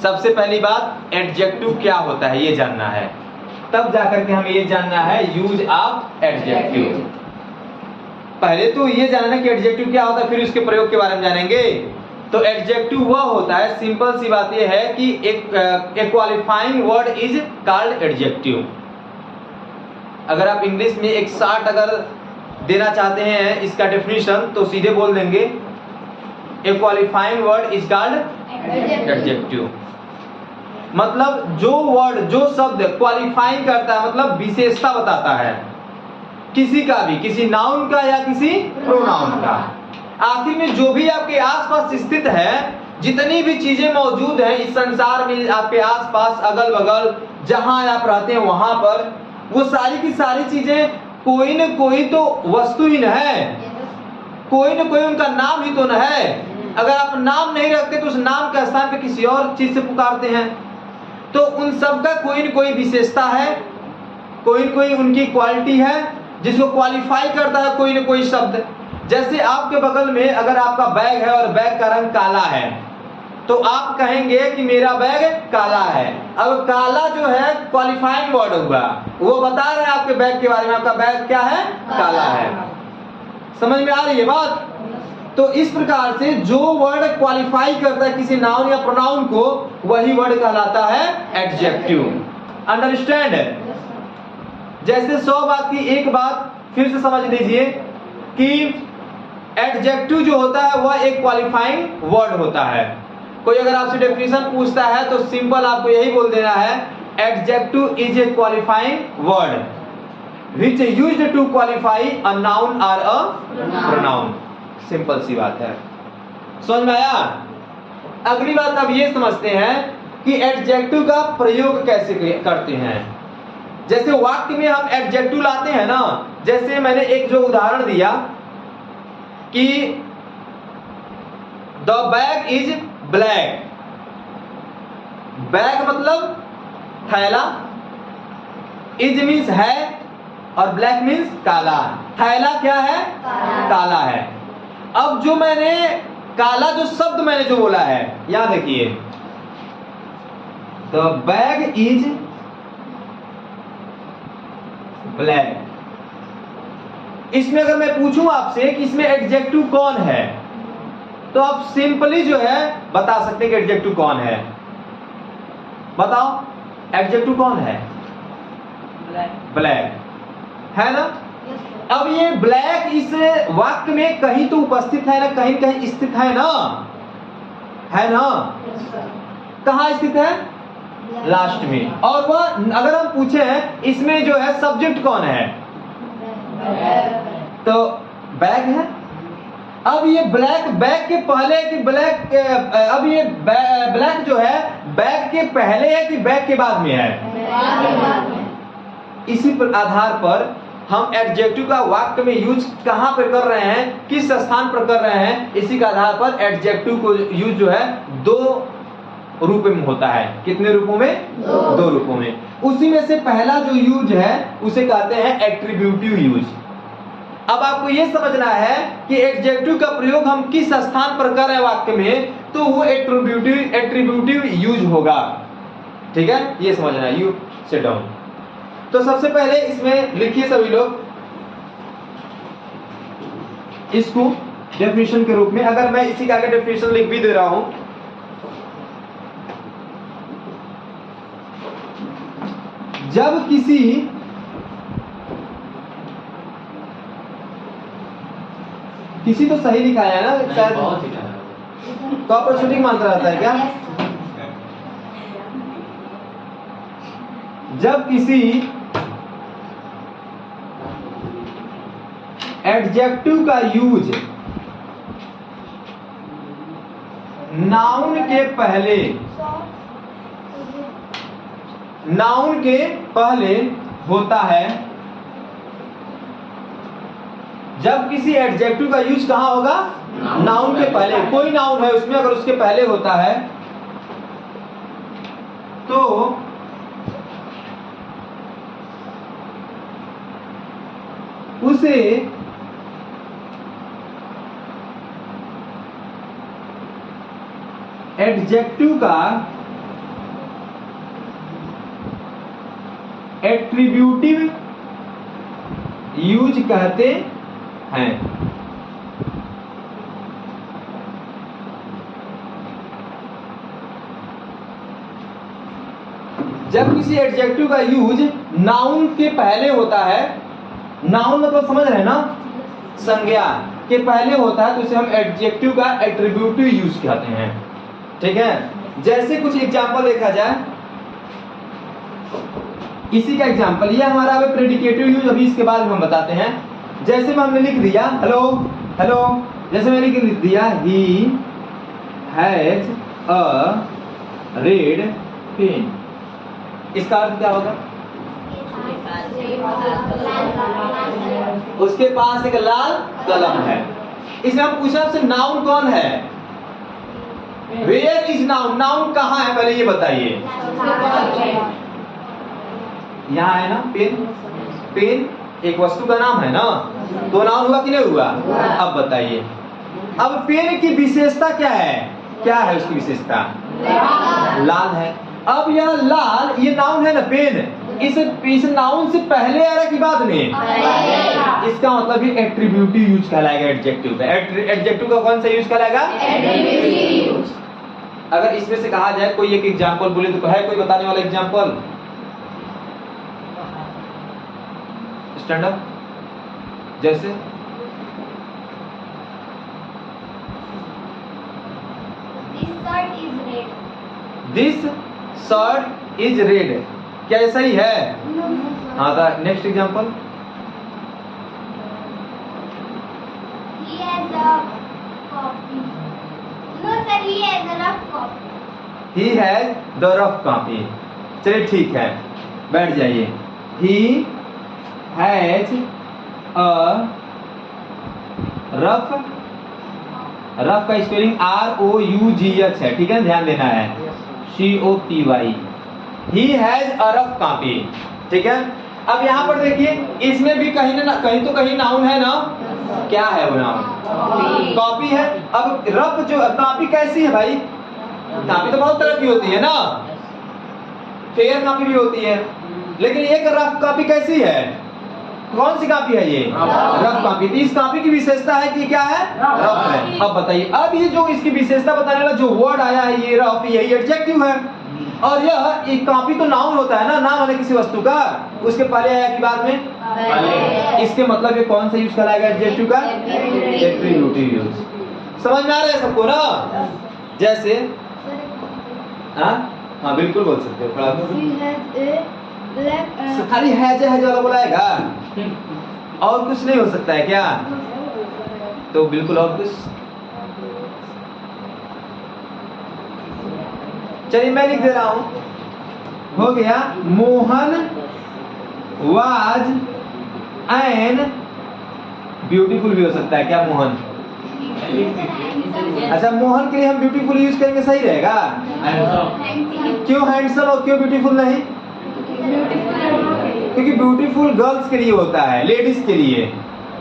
सबसे पहली बात एडजेक्टिव क्या होता है ये जानना है, तब जाकर के हमें ये जानना है यूज ऑफ एडजेक्टिव। पहले तो ये जानना कि एडजेक्टिव क्या होता है, फिर उसके प्रयोग के बारे में जानेंगे। तो एडजेक्टिव वह होता है, सिंपल सी बात ये है कि एक qualifying word is called adjective. अगर आप इंग्लिश में एक शॉर्ट अगर देना चाहते हैं इसका डेफिनेशन तो सीधे बोल देंगे a qualifying word is called adjective. मतलब जो वर्ड, जो शब्द क्वालिफाइंग करता है, मतलब विशेषता बताता है किसी का भी, किसी नाउन का या किसी प्रोनाउन का। आखिर में जो भी आपके आसपास स्थित है, जितनी भी चीजें मौजूद हैं इस संसार में, आपके आसपास अगल बगल जहां आप रहते हैं वहां पर, वो सारी की सारी चीजें कोई न कोई तो वस्तु ही न है, कोई न कोई उनका नाम ही तो न है। अगर आप नाम नहीं रखते तो उस नाम के स्थान पे किसी और चीज से पुकारते हैं। तो उन सब का कोई न कोई विशेषता है, कोई न कोई उनकी क्वालिटी है जिसको क्वालिफाई करता है कोई न कोई शब्द। जैसे आपके बगल में अगर आपका बैग है और बैग का रंग काला है तो आप कहेंगे कि मेरा बैग काला है। अब काला जो है क्वालिफाइंग वर्ड हुआ, वो बता रहे हैं आपके बैग के बारे में, आपका बैग क्या है, काला है। समझ में आ रही है बात? तो इस प्रकार से जो वर्ड क्वालिफाई करता है किसी नाउन या प्रोनाउन को, वही वर्ड कहलाता है एडजेक्टिव। अंडरस्टैंड? जैसे 100 बात की एक बात फिर से समझ लीजिए कि एडजेक्टिव जो होता है वह एक क्वालिफाइंग वर्ड होता है। कोई अगर आपसे डेफिनेशन पूछता है तो सिंपल आपको यही बोल देना है, adjective is a qualifying word which used to qualify a noun और अ प्रोनाउन। सिंपल सी बात है, समझ में आया? अगली बात अब ये समझते हैं कि एडजेक्टिव का प्रयोग कैसे करते हैं। जैसे वाक्य में हम एडजेक्टिव लाते हैं ना, जैसे मैंने एक जो उदाहरण दिया कि the bag is black. Bag मतलब थैला, इज मीन्स है और ब्लैक मीन्स काला। थैला क्या है, काला है। अब जो मैंने काला जो शब्द मैंने जो बोला है, यहां देखिए, द बैग इज ब्लैक। इसमें अगर मैं पूछूं आपसे कि इसमें एडजेक्टिव कौन है, तो आप सिंपली जो है बता सकते हैं कि एडजेक्टिव कौन है। बताओ एडजेक्टिव कौन है? ब्लैक है ना। अब ये ब्लैक इस वाक्य में कहीं तो उपस्थित है ना, कहीं कहीं स्थित है ना, है ना। कहां स्थित है? लास्ट में। और वह अगर हम पूछे इसमें जो है सब्जेक्ट कौन है, तो बैग है। अब ये ब्लैक बैग के पहले कि ब्लैक, अब ये ब्लैक जो है बैग के पहले है कि बैग के बाद में है? इसी पर आधार पर हम एडजेक्टिव का वाक्य में यूज कहां पर कर रहे हैं, किस स्थान पर कर रहे हैं, इसी के आधार पर एडजेक्टिव को यूज जो है दो रूप में होता है। कितने रूपों में? दो रूपों में। उसी में से पहला जो यूज है उसे कहते हैं एट्रीब्यूटिव यूज। अब आपको यह समझना है कि एडजेक्टिव का प्रयोग हम किस स्थान पर कर रहे हैं वाक्य में, तो वो एट्रीब्यूटिव यूज होगा। ठीक है, ये समझना है। You sit down. तो सबसे पहले इसमें लिखिए सभी लोग इसको डेफिनेशन के रूप में। अगर मैं इसी का आगे डेफिनेशन लिख भी दे रहा हूं, जब किसी तो सही लिखा है ना शायद, तो आपको शूटिंग मानता रहता है क्या? जब किसी एडजेक्टिव का यूज नाउन के पहले होता है, जब किसी एडजेक्टिव का यूज कहां होगा? नाउन के पहले। कोई नाउन है उसमें अगर उसके पहले होता है तो उसे एडजेक्टिव का एट्रीब्यूटिव यूज कहते हैं। जब किसी एडजेक्टिव का यूज नाउन के पहले होता है, नाउन मतलब समझ रहे हैं ना, संज्ञा के पहले होता है, तो उसे हम एडजेक्टिव का एट्रीब्यूटिव यूज कहते हैं। ठीक है, जैसे कुछ एग्जांपल देखा जाए, इसी का एग्जांपल ये हमारा अभी प्रेडिकेटिव यूज, अभी इसके बाद हम बताते हैं। जैसे में हमने लिख दिया हेलो हेलो, जैसे मैंने लिख दिया he has a red pen, इसका अर्थ क्या होगा? उसके पास एक लाल कलम है। इसमें हम पूछा आपसे नाउन कौन है? वेयर इज नाउन, नाउन कहाँ है पहले ये बताइए। यहाँ है ना पेन, पेन एक वस्तु का नाम है ना, तो नाउन हुआ कि नहीं हुआ? अब बताइए, अब पेन की विशेषता क्या है? क्या है उसकी विशेषता? लाल है। अब यह लाल, ये नाउन है ना पेन, इस नाउन से पहले आ रहा कि बाद में? इसका मतलब ये एट्रीब्यूटिव यूज कहलाएगा एडजेक्टिव का। एडजेक्टिव का कौन सा यूज कहलाएगा? एट्रीब्यूटिव। अगर इसमें से कहा जाए कोई एक एग्जांपल बोले तो है कोई बताने वाला एग्जांपल? Stand up. जैसे दिस शर्ट इज रेड, क्या ऐसा ही है? हाँ, तो next example. He has a copy. No sir, he has a rough copy. He has the rough copy। चलिए ठीक है, बैठ जाइए। He has a rough, rough का स्पेलिंग ROUGH है, ठीक है, ध्यान देना है, COPY। He has a rough copy, ठीक है। अब यहाँ पर देखिए, इसमें भी कहीं ना कहीं तो कहीं नाउन है ना, क्या है वो नाउन? कॉपी है। अब रफ जो कॉपी कैसी है भाई? कॉपी तो बहुत तरह की होती है ना, फेयर कॉपी भी होती है, लेकिन एक रफ कॉपी कैसी है? कौन सी कॉपी है ये? Rough copy. तो इस कॉपी की विशेषता है कि क्या है? रफ है। अब बताइए, अब ये जो इसकी विशेषता बताने वाला जो वर्ड आया है ये रफ, यही एडजेक्टिव है। और यह एक कॉपी तो नाउन होता है ना, नाम है किसी वस्तु का, उसके पहले आया कि बाद में? इसके मतलब ये कौन सा यूज कराएगा एडजेक्टिव का? Attributive use. समझ में आ रहा है सबको ना? जैसे हाँ बिल्कुल बोल सकते हो, खाली हैज वाला बोलाएगा, और कुछ नहीं हो सकता है क्या? तो बिल्कुल और कुछ। चलिए मैं लिख दे रहा हूं, हो गया। मोहन वाज एन ब्यूटीफुल भी हो सकता है क्या? मोहन, अच्छा मोहन के लिए हम ब्यूटीफुल यूज करेंगे, सही रहेगा? क्यों हैंडसम और क्यों ब्यूटीफुल नहीं? क्योंकि ब्यूटीफुल गर्ल्स के लिए होता है, लेडीज के लिए,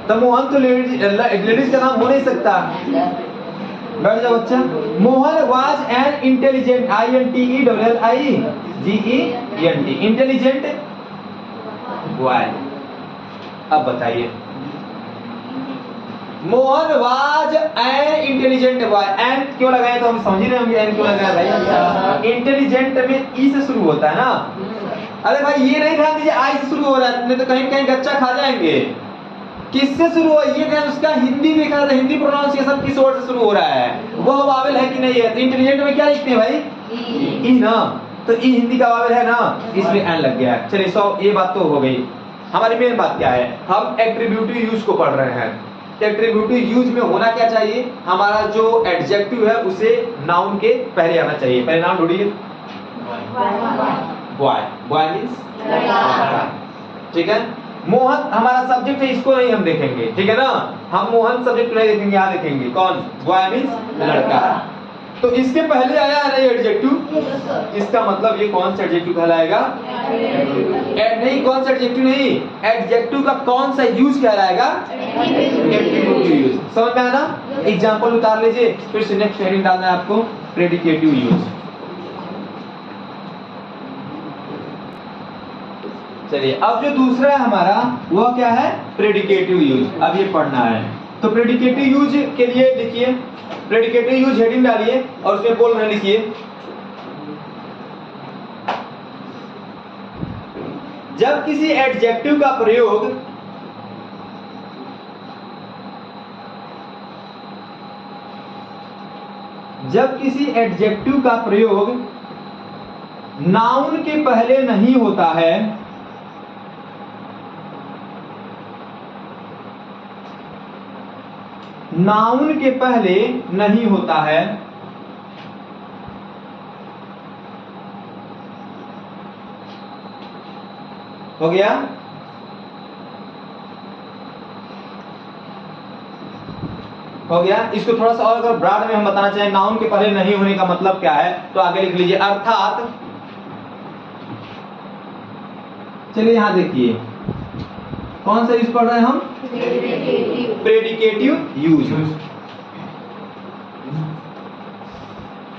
तो मोहन तो लेडीज का नाम हो नहीं सकता। बैठ जाओ बच्चा। Mohan was an intelligent, INTELLIGENT, intelligent boy. अब बताइए, Mohan was an intelligent boy, an क्यों लगाए तो हम समझ ही नहीं होंगे एन क्यों लगाया भाई। इंटेलिजेंट में ई से शुरू होता है ना। अरे भाई ये नहीं ध्यान दीजिए आई से शुरू हो रहा है, नहीं तो कहीं कहीं गच्चा खा जाएंगे। किससे शुरू हो ये ध्यान, उसका हिंदी देखा था, हिंदी प्रोनाउंसिएशन किस वर्ड से शुरू हो रहा है, वह वावेल है कि नहीं है। तो इंटेलिजेंट में क्या लिखते हैं भाई? ई ना, तो ई हिंदी का वावेल है ना, इसमें एन लग गया। चलिए ये बात तो हो गई। हमारी मेन बात क्या है, हम एट्रीब्यूटिव यूज को पढ़ रहे हैं। एट्रीब्यूटिव यूज में होना क्या चाहिए, हमारा जो एडजेक्टिव है उसे नाउन के पहले आना चाहिए। पहले नाउन ढूंढिए, बॉय, बॉय मींस लड़का, ठीक है। मोहन हमारा सब्जेक्ट है, इसको नहीं हम देखेंगे, ठीक है ना, हम मोहन सब्जेक्ट नहीं देखेंगे, यहाँ देखेंगे कौन? बॉय मींस लड़का। तो इसके पहले आया है नहीं एडजेक्टिव, इसका मतलब ये कौन सा एडजेक्टिव कहलाएगा? नहीं, कौन सा एडजेक्टिव नहीं, एडजेक्टिव का कौन सा यूज कहलाएगा? Attributive use. समझ में आया ना? एग्जांपल उतार लीजिए, फिर से नेक्स्ट हेडिंग डालना है आपको, प्रेडिकेटिव यूज। चलिए अब जो दूसरा है हमारा वह क्या है, प्रेडिकेटिव यूज। अब ये पढ़ना है, तो प्रेडिकेटिव यूज के लिए लिखिए, प्रेडिकेटिव यूज हेडिंग डालिए और उसमें बोल रहे लिखिए, जब किसी एडजेक्टिव का प्रयोग नाउन के पहले नहीं होता है, नाउन के पहले नहीं होता है, हो गया। हो गया। इसको थोड़ा सा और अगर ब्रॉड में हम बताना चाहें, नाउन के पहले नहीं होने का मतलब क्या है, तो आगे लिख लीजिए, अर्थात, चलिए यहां देखिए कौन सा यूज पढ़ रहे हैं हम, प्रेडिकेटिव यूज।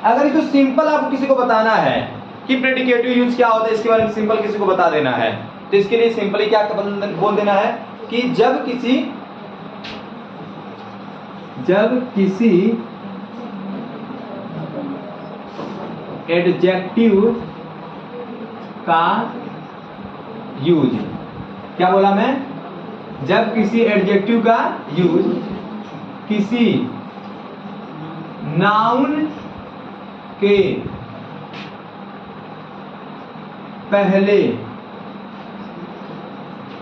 अगर इसको सिंपल आपको किसी को बताना है कि प्रेडिकेटिव यूज क्या होता है, इसके बारे में सिंपल किसी को बता देना है, तो इसके लिए सिंपली क्या बोल देना है कि जब किसी एडजेक्टिव का यूज, क्या बोला मैं, जब किसी एडजेक्टिव का यूज किसी नाउन के पहले,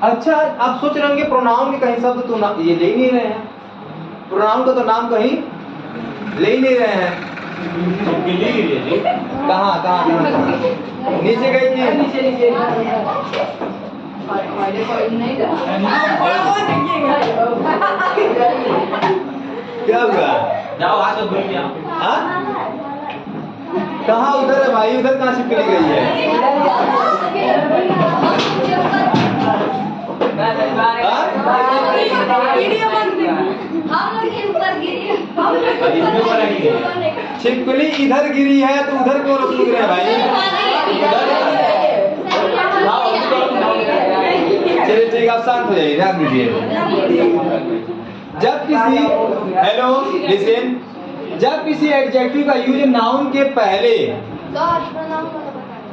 अच्छा आप सोच रहे होंगे प्रोनाउन के कहीं शब्द तो ये ले ही नहीं रहे हैं, प्रोनाउन का तो नाम कहीं ले ही नहीं रहे हैं, कहाँ नीचे गई थी, क्या हुआ, जाओ आज तो भूल गया, कहाँ उधर है भाई, उधर कहाँ से चली गई है, छिपकली इधर गिरी है तो उधर क्यों रुक रहे हैं भाई, चलिए ठीक, आप शांत हो जाइए, ध्यान दीजिए। जब किसी, हेलो लिसन, जब किसी एडजेक्टिव का यूज नाउन के पहले,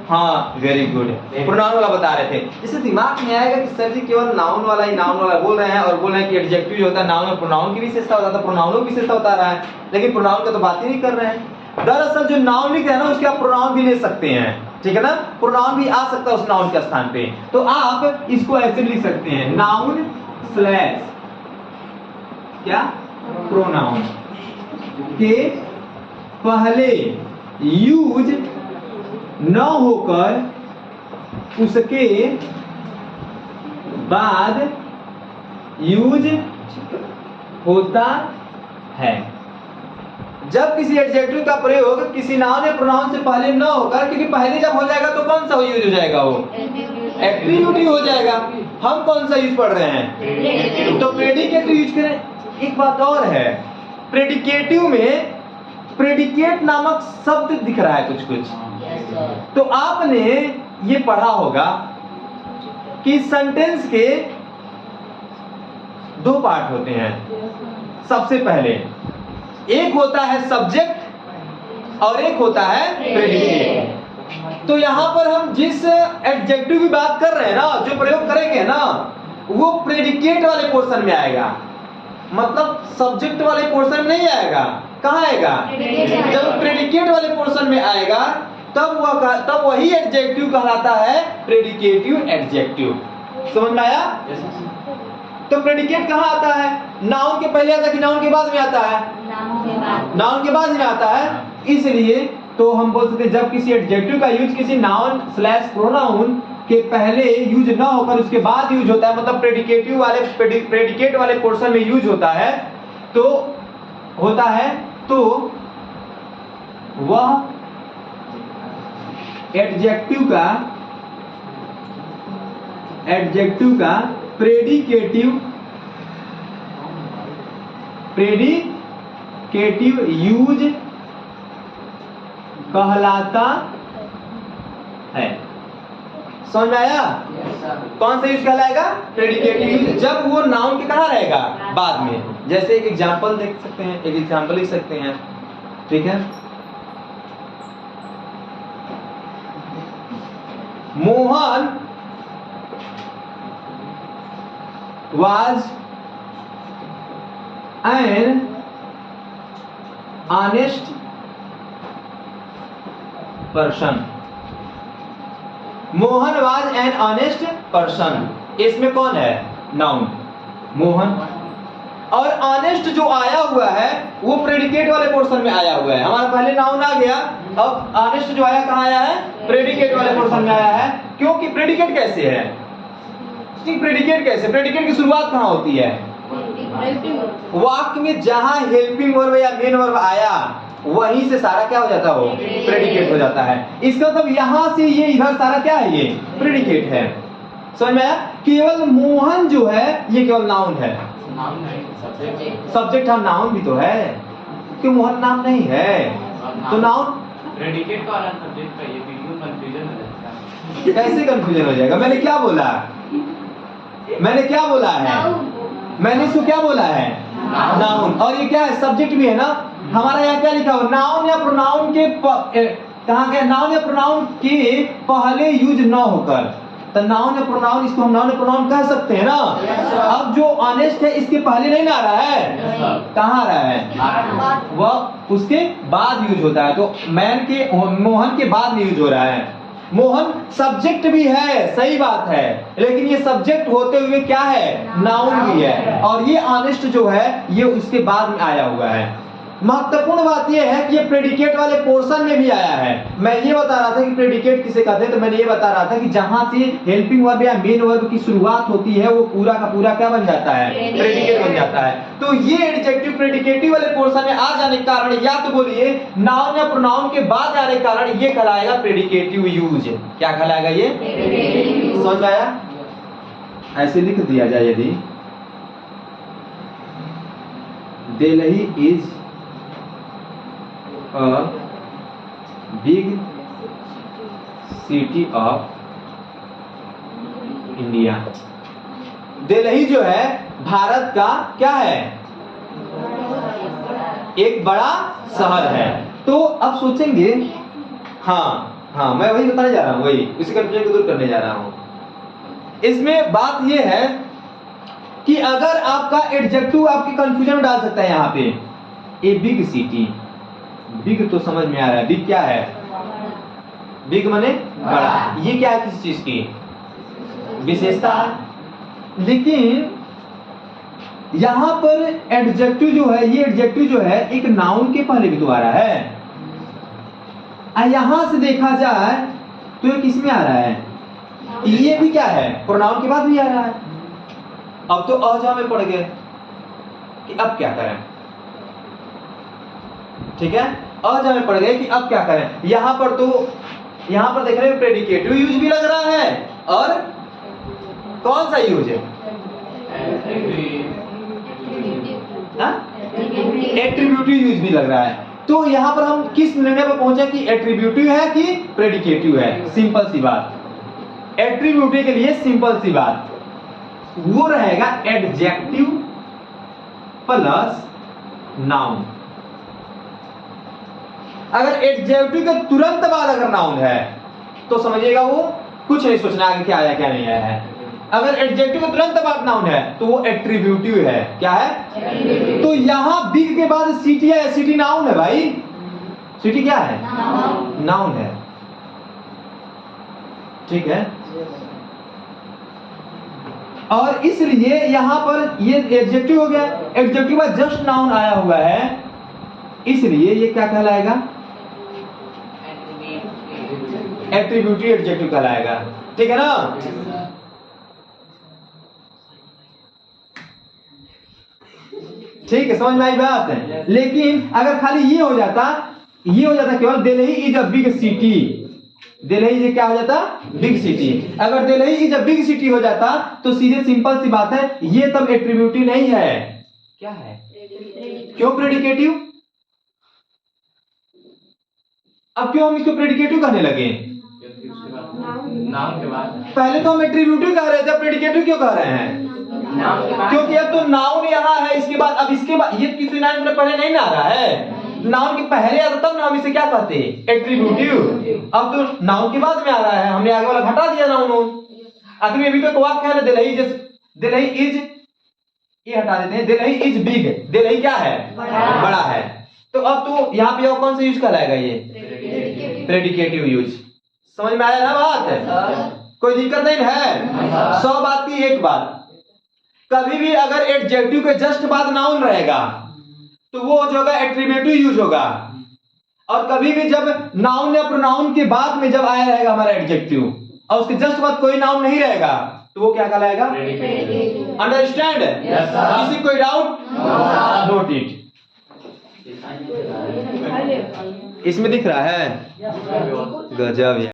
हाँ वेरी गुड, प्रोनाउन वाला बता रहे थे, इससे दिमाग में आएगा कि सर जी केवल नाउन वाला ही नाउन वाला बोल रहे हैं और बोल रहे हैं कि एडजेक्टिव जो होता है नाउन और प्रोनाउन की विशेषता होता है, प्रोनाउनों की विशेषता बता रहा है, लेकिन प्रोनाउन का तो बात ही नहीं कर रहे हैं। दरअसल जो नाउन लिख रहे हैं ना उसके आप प्रोनाउन भी ले सकते हैं, ठीक है ना, प्रोनाउन भी आ सकता है उस नाउन के स्थान पे, तो आप इसको ऐसे लिख सकते हैं, नाउन स्लैश क्या, प्रोनाउन के पहले यूज न होकर उसके बाद यूज होता है। जब किसी एडजेक्टिव का प्रयोग किसी नाउन या प्रोनाउन से पहले न होकर, क्योंकि पहले जब हो जाएगा तो कौन सा यूज हो जाएगा, वो एट्रीब्यूट हो जाएगा। हम कौन सा यूज पढ़ रहे हैं, तो प्रेडिकेटिव यूज करें। एक बात और है, प्रेडिकेटिव में प्रेडिकेट नामक शब्द दिख रहा है कुछ कुछ, तो आपने ये पढ़ा होगा कि सेंटेंस के दो पार्ट होते हैं। सबसे पहले एक होता है सब्जेक्ट और एक होता है प्रेडिकेट। तो यहां पर हम जिस एडजेक्टिव की बात कर रहे हैं ना, जो प्रयोग करेंगे ना, वो प्रेडिकेट वाले पोर्शन में आएगा, मतलब सब्जेक्ट वाले पोर्शन में नहीं आएगा। कहाँ आएगा, जब प्रेडिकेट वाले पोर्शन में आएगा तब वही एडजेक्टिव कहलाता है प्रेडिकेटिव एडजेक्टिव। समझ में आया? तो प्रेडिकेट कहाँ आता है, नाउन के पहले आता है कि नाउन के बाद में आता है, नाउन के बाद में आता है। इसलिए तो हम बोल सकते हैं जब किसी एडजेक्टिव का यूज किसी नाउन स्लैश प्रोनाउन के पहले यूज ना होकर उसके बाद यूज होता है, मतलब प्रेडिकेट वाले पोर्शन में यूज होता है, तो वह एडजेक्टिव का प्रेडिकेटिव यूज कहलाता है। समझ में आया? कौन सा यूज कहलाएगा? प्रेडिकेटिव यूज, जब वो नाउन के कहाँ रहेगा? बाद में। जैसे एक एग्जांपल देख सकते हैं, एक एग्जांपल लिख सकते हैं, ठीक है। Mohan was an honest person। Mohan was an honest person, इसमें कौन है? नाउन मोहन। और ऑनेस्ट जो आया हुआ है वो प्रेडिकेट वाले पोर्शन में आया हुआ है। हमारा पहले नाउन आ गया, अब ऑनेस्ट जो आया कहाँ आया है? प्रेडिकेट वाले पोर्शन में आया है। क्योंकि प्रेडिकेट कैसे है? प्रेडिकेट कैसे? प्रेडिकेट की शुरुआत कहाँ होती है? वाक्य में जहां हेल्पिंग वर्ब या मेन वर्ब आया वहीं से सारा क्या हो जाता है? वो प्रेडिकेट हो जाता है। इसका मतलब यहां से ये इधर सारा क्या है? ये प्रेडिकेट है। समझ में आया? केवल मोहन जो है ये केवल नाउन है। सब्जेक्ट हम नाउन भी तो है, क्यों मोहन नाम नहीं है तो नाउन प्रेडिकेट का और सब्जेक्ट का ये वीडियो कंफ्यूजन हो जाता है। कैसे कंफ्यूजन हो जाएगा? मैंने क्या बोला? मैंने क्या बोला है? मैंने इसको क्या बोला है? नाउन। और ये क्या है? सब्जेक्ट भी है ना। हमारा यहाँ क्या लिखा हो? नाउन या प्रोनाउन के कहाँ गया? नाउन या प्रोनाउन के पहले यूज न होकर, तो नाउन या प्रोनाउन, इसको हम नाउन या प्रोनाउन कह सकते हैं ना। अब जो ऑनेस्ट है इसके पहले नहीं ना आ रहा है, कहाँ आ रहा है? वह उसके बाद यूज होता है। तो मैन के मोहन के बाद यूज हो रहा है। मोहन सब्जेक्ट भी है, सही बात है, लेकिन ये सब्जेक्ट होते हुए क्या है? नाउन भी है। और ये ऑनेस्ट जो है ये उसके बाद में आया हुआ है। महत्वपूर्ण बात यह है कि ये प्रेडिकेट वाले पोर्शन में भी आया है। मैं ये बता रहा था कि प्रेडिकेट किसे कहते हैं, तो मैंने ये बता रहा था कि जहां से हेल्पिंग वर्ब या मेन वर्ब की शुरुआत होती है वो पूरा का पूरा क्या बन जाता है? प्रेडिकेट बन जाता है। तो ये एडजेक्टिव प्रेडिकेटिव वाले पोर्शन में आ जाने के कारण, या तो बोलिए नाउन या प्रोनाउन के बाद आने के कारण, ये कहलाएगा प्रेडिकेटिव यूज। क्या कहलाएगा? ये समझ में आया? ऐसे लिख दिया जाए, यदि Delhi is a big city of India। Delhi जो है भारत का क्या है? एक बड़ा शहर है। तो अब सोचेंगे, हाँ मैं वही बताने जा रहा हूँ, वही उसी कंफ्यूजन को दूर करने जा रहा हूँ। इसमें बात यह है कि अगर आपका एडजेक्टिव आपके कंफ्यूजन में डाल सकता है यहाँ पे, ए बिग सिटी। बिग तो समझ में आ रहा है, बिग क्या है? बिग माने बड़ा। ये क्या है? किस चीज की विशेषता है। लेकिन यहां पर एडजेक्टिव जो है, ये एडजेक्टिव जो है एक नाउन के पहले भी तो आ रहा है। यहां से देखा जाए तो ये किस में आ रहा है? ये भी क्या है? प्रोनाउन के बाद भी आ रहा है। अब तो अजा में पड़ गए कि अब क्या करें। ठीक है, अजा में पड़ गए कि अब क्या करें। यहां पर तो यहां पर देख रहे हैं प्रेडिकेटिव यूज भी लग रहा है, और कौन सा यूज है? एट्रीब्यूटिव यूज भी लग रहा है। तो यहां पर हम किस निर्णय पर पहुंचे कि एट्रीब्यूटिव है कि प्रेडिकेटिव है? सिंपल सी बात, एट्रीब्यूटिव के लिए सिंपल सी बात वो रहेगा एडजेक्टिव प्लस नाउन। अगर एडजेक्टिव के तुरंत बाद अगर नाउन है तो समझिएगा वो कुछ नहीं सोचना आगे क्या आया क्या नहीं आया है। अगर एडजेक्टिव के तुरंत बाद नाउन है तो वो एट्रीब्यूटिव है। क्या है? तो यहां बिग के बाद सिटी है, सिटी नाउन है भाई। सिटी क्या है? नाउन है। ठीक है, और इसलिए यहां पर ये एडजेक्टिव हो गया। एडजेक्टिव बाद जस्ट नाउन आया हुआ है, इसलिए ये क्या कहलाएगा? एट्रीब्यूटिव एडजेक्टिव कहलाएगा। ठीक है ना? ठीक है, समझ में आई बात है। लेकिन अगर खाली ये हो जाता केवल Delhi is a big city, Delhi क्या हो जाता? Big city. अगर Delhi is a big city हो जाता तो सीधे सिंपल सी बात है, ये तब एट्रीब्यूटिव नहीं है। क्या है? क्यों प्रेडिकेटिव? अब क्यों हम इसको प्रेडिकेटिव कहने लगे? नाम के बाद पहले तो हम एट्रीब्यूटिव कह रहे थे, प्रेडिकेटिव क्यों कह रहे हैं? नाम के बाद क्योंकि अब तो नाउन यहाँ है, इसके बाद अब इसके बाद ये किसी नाउन में पहले नहीं ना आ रहा है, नाउन के पहले आता तब ना हम इसे क्या कहते हैं? एट्रीब्यूटिव। अब तो नाउन के बाद में आ रहा है, हमने आगे वाला हटा दिया नाउन। आखिर में अभी तो एक वाक्य है ना, दिलही इज, ये हटा देते हैं, दिलही इज बिग, दिलही क्या है? बड़ा है। तो अब तो यहाँ पे और कौन सा यूज कहलाएगा? ये प्रेडिकेटिव यूज। समझ में आया ना बात? कोई दिक्कत नहीं है? 100 बात की एक बात, कभी भी अगर एडजेक्टिव के जस्ट बाद नाउन रहेगा तो वो जो होगा एट्रीब्यूटिव यूज होगा, और कभी भी जब नाउन या प्रोनाउन के बाद में जब आया रहेगा हमारा एडजेक्टिव और उसके जस्ट बाद कोई नाउन नहीं रहेगा तो वो क्या कहलाएगा? अंडरस्टैंड? किसी कोई डाउट? Note it. इसमें दिख रहा है? गजब।